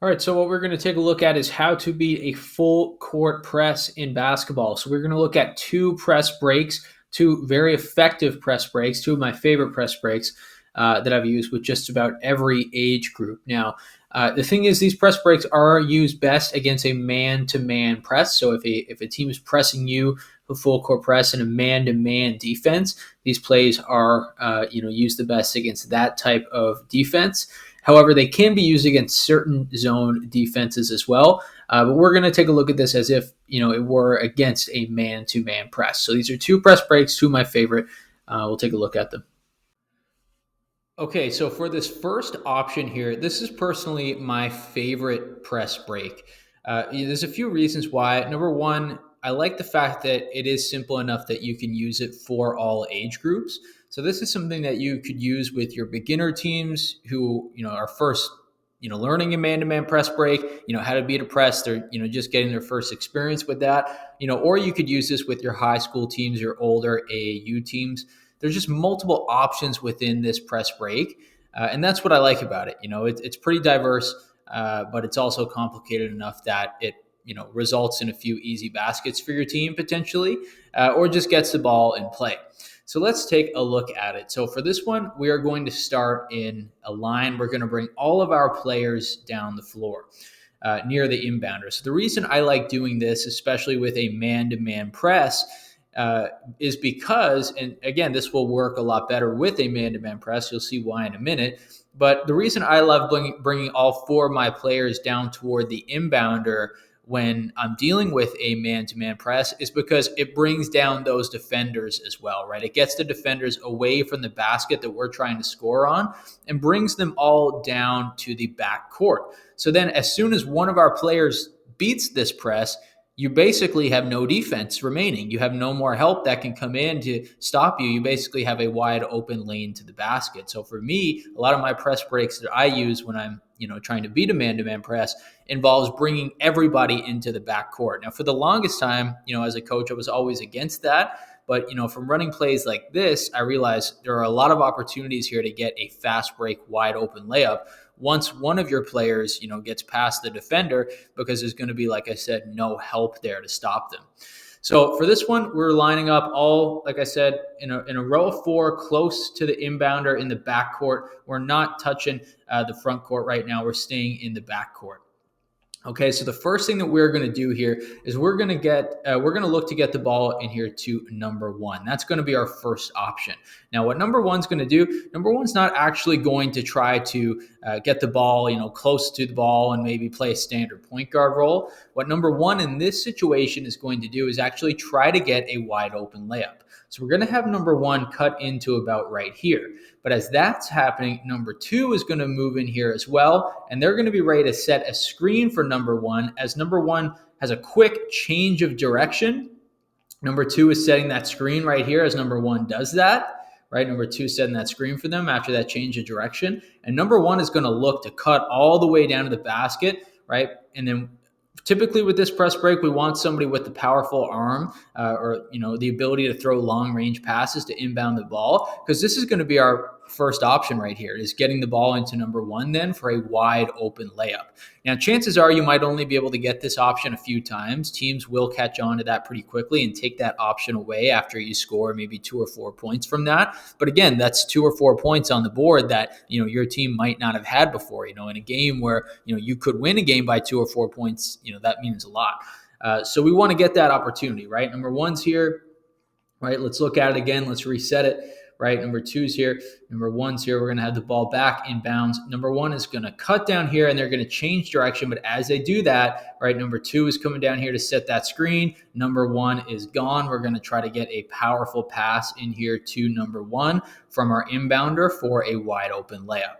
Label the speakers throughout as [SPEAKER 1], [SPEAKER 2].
[SPEAKER 1] All right, so what we're going to take a look at is how to beat a full court press in basketball. So we're going to look at two press breaks, two very effective press breaks, two of my favorite press breaks that I've used with just about every age group. Now, the thing is, these press breaks are used best against a man-to-man press. So if a team is pressing you with full court press in a man-to-man defense, these plays are used the best against that type of defense. However, they can be used against certain zone defenses as well. But we're going to take a look at this as if it were against a man-to-man press. So these are two press breaks, two of my favorite. We'll take a look at them. Okay, so for this first option here, this is personally my favorite press break. There's a few reasons why. Number one, I like the fact that it is simple enough that you can use it for all age groups. So this is something that you could use with your beginner teams who are first learning a man-to-man press break, how to beat a press. They're just getting their first experience with that. Or you could use this with your high school teams, your older AAU teams. There's just multiple options within this press break. And that's what I like about it. It's pretty diverse, but it's also complicated enough that it, results in a few easy baskets for your team potentially, or just gets the ball in play. So let's take a look at it. So for this one, we are going to start in a line. We're going to bring all of our players down the floor near the inbounder. So the reason I like doing this, especially with a man-to-man press, is because, and again, this will work a lot better with a man-to-man press. You'll see why in a minute. But the reason I love bringing all four of my players down toward the inbounder when I'm dealing with a man-to-man press is because it brings down those defenders as well, right? It gets the defenders away from the basket that we're trying to score on and brings them all down to the back court. So then as soon as one of our players beats this press, you basically have no defense remaining. You have no more help that can come in to stop you. You basically have a wide open lane to the basket. So for me, a lot of my press breaks that I use when I'm trying to beat a man-to-man press involves bringing everybody into the backcourt. Now, for the longest time, as a coach, I was always against that. But, from running plays like this, I realized there are a lot of opportunities here to get a fast break, wide open layup once one of your players, gets past the defender, because there's going to be, like I said, no help there to stop them. So for this one, we're lining up all, like I said, in a row of four, close to the inbounder in the backcourt. We're not touching the front court right now. We're staying in the backcourt. Okay, so the first thing that we're going to do here is we're going to look to get the ball in here to number one. That's going to be our first option. Now, what number one's going to do? Number one's not actually going to try to get the ball, close to the ball and maybe play a standard point guard role. What number one in this situation is going to do is actually try to get a wide open layup. So we're going to have number one cut into about right here. But as that's happening, number two is going to move in here as well. And they're going to be ready to set a screen for number one, as number one has a quick change of direction. Number two is setting that screen right here as number one does that, right? Number two is setting that screen for them after that change of direction. And number one is going to look to cut all the way down to the basket, right? And then typically with this press break, we want somebody with the powerful arm or the ability to throw long range passes to inbound the ball, because this is going to be our first option right here, is getting the ball into number one then for a wide open layup. Now, chances are you might only be able to get this option a few times. Teams will catch on to that pretty quickly and take that option away after you score maybe 2 or 4 points from that. But again, that's 2 or 4 points on the board that your team might not have had before. In a game where you could win a game by 2 or 4 points, that means a lot. So we want to get that opportunity, right? Number one's here, right? Let's look at it again. Let's reset it. Right, number two's here, number one's here. We're going to have the ball back in bounds. Number one is going to cut down here, and they're going to change direction. But as they do that, right, number two is coming down here to set that screen. Number one is gone. We're going to try to get a powerful pass in here to number one from our inbounder for a wide open layup.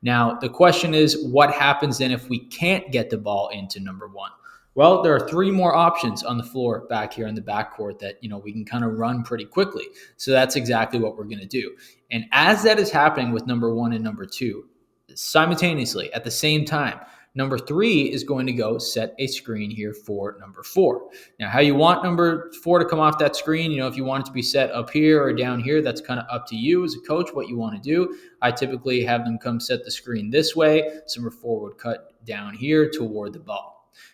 [SPEAKER 1] Now, the question is, what happens then if we can't get the ball into number one? Well, there are 3 more options on the floor back here in the backcourt that, we can kind of run pretty quickly. So that's exactly what we're going to do. And as that is happening with number one and number two, simultaneously at the same time, Number 3 is going to go set a screen here for number 4. Now, how you want number 4 to come off that screen, if you want it to be set up here or down here, that's kind of up to you as a coach what you want to do. I typically have them come set the screen this way. So number 4 would cut down here toward the ball.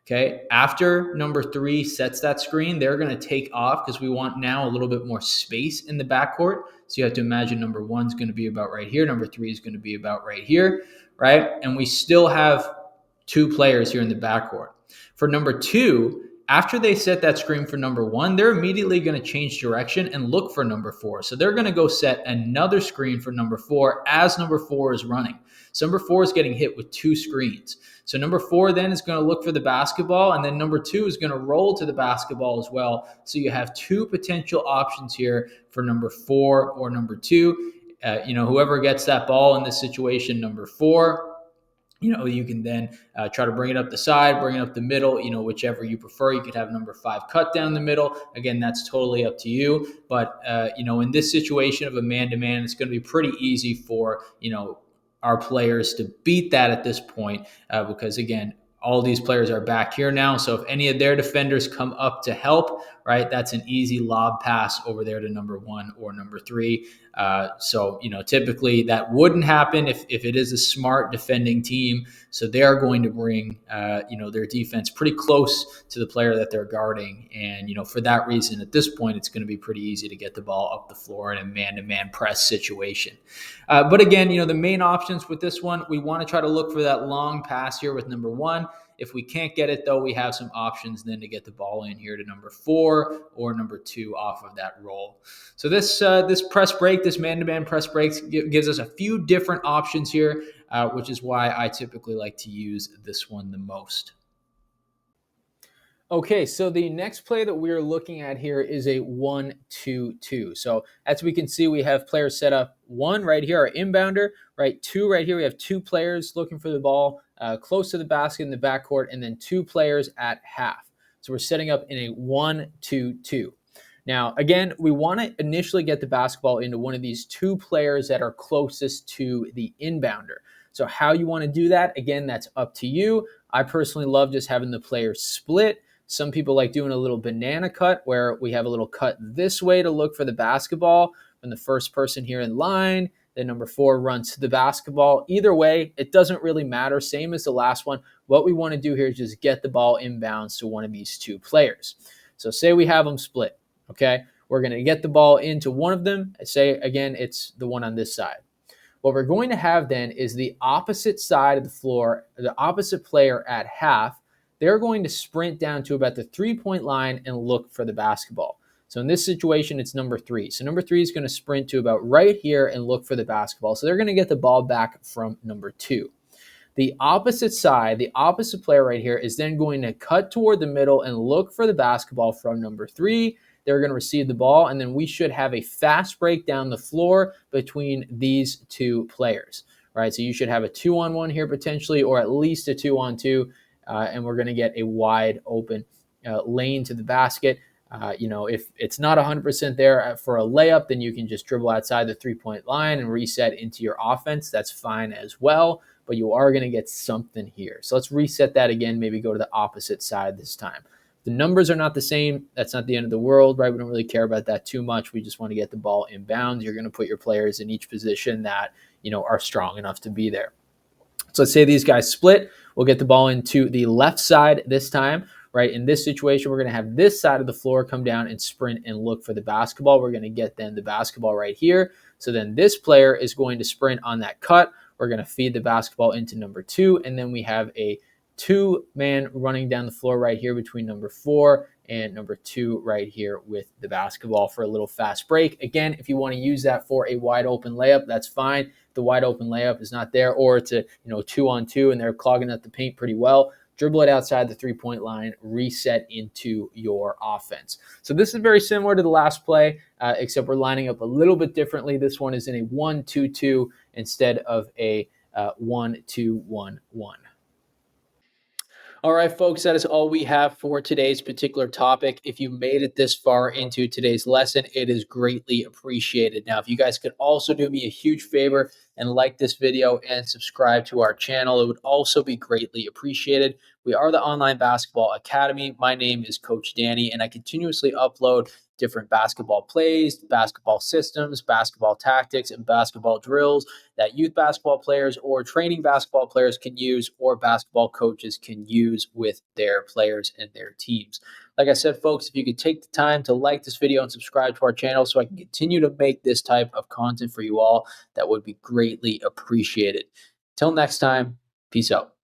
[SPEAKER 1] Okay, after number 3 sets that screen, they're going to take off because we want now a little bit more space in the backcourt. So you have to imagine number 1 is going to be about right here. Number 3 is going to be about right here, right? And we still have 2 players here in the backcourt. For number 2, after they set that screen for number 1, they're immediately going to change direction and look for number 4. So they're going to go set another screen for number 4 as number 4 is running. So number 4 is getting hit with 2 screens. So number 4 then is going to look for the basketball, and then number 2 is going to roll to the basketball as well. So you have 2 potential options here for number 4 or number 2. Whoever gets that ball in this situation, number 4, you can then try to bring it up the side, bring it up the middle, whichever you prefer. You could have number 5 cut down the middle. Again, that's totally up to you. But, in this situation of a man-to-man, it's going to be pretty easy for, our players to beat that at this point because, again, all these players are back here now. So if any of their defenders come up to help, right, that's an easy lob pass over there to number 1 or number 3. So typically that wouldn't happen if it is a smart defending team. So they are going to bring, their defense pretty close to the player that they're guarding. And, for that reason, at this point, it's going to be pretty easy to get the ball up the floor in a man-to-man press situation. But again, the main options with this one, we want to try to look for that long pass here with number 1. If we can't get it, though, we have some options then to get the ball in here to number 4 or number 2 off of that roll. So this press break, this man-to-man press breaks gives us a few different options here, which is why I typically like to use this one the most. Okay, so the next play that we're looking at here is a 1-2-2. So as we can see, we have players set up 1 right here, our inbounder, right? 2 right here. We have 2 players looking for the ball close to the basket in the backcourt, and then 2 players at half. So we're setting up in a 1-2-2. Now, again, we want to initially get the basketball into one of these 2 players that are closest to the inbounder. So how you want to do that, again, that's up to you. I personally love just having the players split. Some people like doing a little banana cut where we have a little cut this way to look for the basketball from the first person here in line. Then number 4 runs to the basketball. Either way, it doesn't really matter. Same as the last one. What we want to do here is just get the ball inbounds to one of these 2 players. So say we have them split, okay? We're going to get the ball into one of them. Say, again, it's the one on this side. What we're going to have then is the opposite side of the floor, the opposite player at half. They're going to sprint down to about the 3-point line and look for the basketball. So in this situation, it's number 3. So number 3 is going to sprint to about right here and look for the basketball. So they're going to get the ball back from number 2. The opposite side, the opposite player right here is then going to cut toward the middle and look for the basketball from number 3. They're going to receive the ball, and then we should have a fast break down the floor between these 2 players, right? So you should have a 2-on-1 here potentially, or at least a 2-on-2. And we're going to get a wide open lane to the basket. If it's not 100% there for a layup, then you can just dribble outside the 3-point line and reset into your offense. That's fine as well, but you are going to get something here. So let's reset that again, maybe go to the opposite side this time. The numbers are not the same. That's not the end of the world, right? We don't really care about that too much. We just want to get the ball inbounds. You're going to put your players in each position that, are strong enough to be there. So let's say these guys split. We'll get the ball into the left side this time, right? In this situation, we're going to have this side of the floor come down and sprint and look for the basketball. We're going to get then the basketball right here. So then this player is going to sprint on that cut. We're going to feed the basketball into number 2, and then we have a 2-man running down the floor right here between number 4 and number 2 right here with the basketball for a little fast break. Again, if you want to use that for a wide open layup, that's fine. The wide open layup is not there, or it's a 2-on-2 and they're clogging up the paint pretty well. Dribble it outside the 3-point line, reset into your offense. So this is very similar to the last play, except we're lining up a little bit differently. This one is in a 1-2-2 instead of a 1-2-1-1. All right, folks, that is all we have for today's particular topic. If you made it this far into today's lesson, it is greatly appreciated. Now, if you guys could also do me a huge favor, and like this video and subscribe to our channel. It would also be greatly appreciated. We are the Online Basketball Academy. My name is Coach Danny, and I continuously upload different basketball plays, basketball systems, basketball tactics, and basketball drills that youth basketball players or training basketball players can use, or basketball coaches can use with their players and their teams. Like I said, folks, if you could take the time to like this video and subscribe to our channel so I can continue to make this type of content for you all, that would be greatly appreciated. Till next time, peace out.